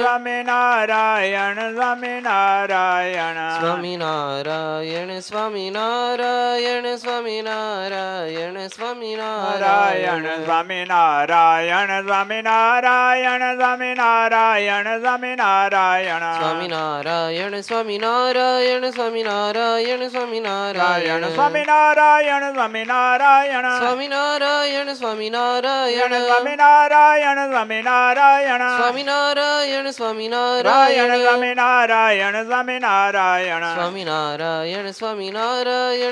સ્વામિનારાયણ સ્વામિનારાયણ સ્વામિનારાયણ સ્વામિનારાયણ સ્વામિનારાયણ સ્વામિનારાયણ નારાયણ સ્વામિનારાયણ સ્વામિનારાયણ સ્વામિનારાયણ સ્વામિનારાયણ સ્વામિનારાયણ સ્વામિનારાયણ સ્વામિનારાયણ સ્વામિનારાયણ નારાયણ સ્વામિનારાયણ સ્વામિનારાયણ સ્વામિનારાયણ સ્વામિનારાયણ સ્વામિનારાયણ સ્વામિનારાયણ સ્વામિનારાયણ સ્વામિનારાયણ નારાયણ સ્વામિનારાયણ સ્વામિનારાયણ સ્વામિનારાયણ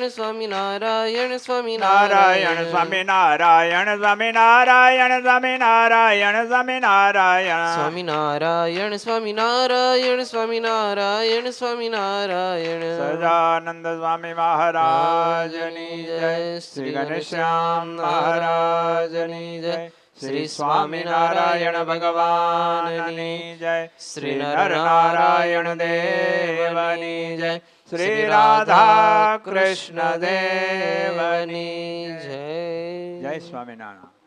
સ્વામિનારાયણ સ્વામિનારાયણ સ્વામિનારાયણ નારાયણ સ્વામિનારાયણ સ્વામિનારાયણ સ્વામિનારાયણ સ્વામિનારાયણ સ્વામિનારાયણ સ્વામિનારાયણ સ્વામિનારાયણ સ્વામિનારાયણ સ્વામિનારાયણ સદાનંદ સ્વામી મહારાજની જય શ્રી ઘનશ્યામ મહારાજની જય શ્રી સ્વામિનારાયણ ભગવાનની જય શ્રી નરનારાયણ દેવની જય શ્રી રાધા કૃષ્ણ દેવની જય જય સ્વામિનારાયણ.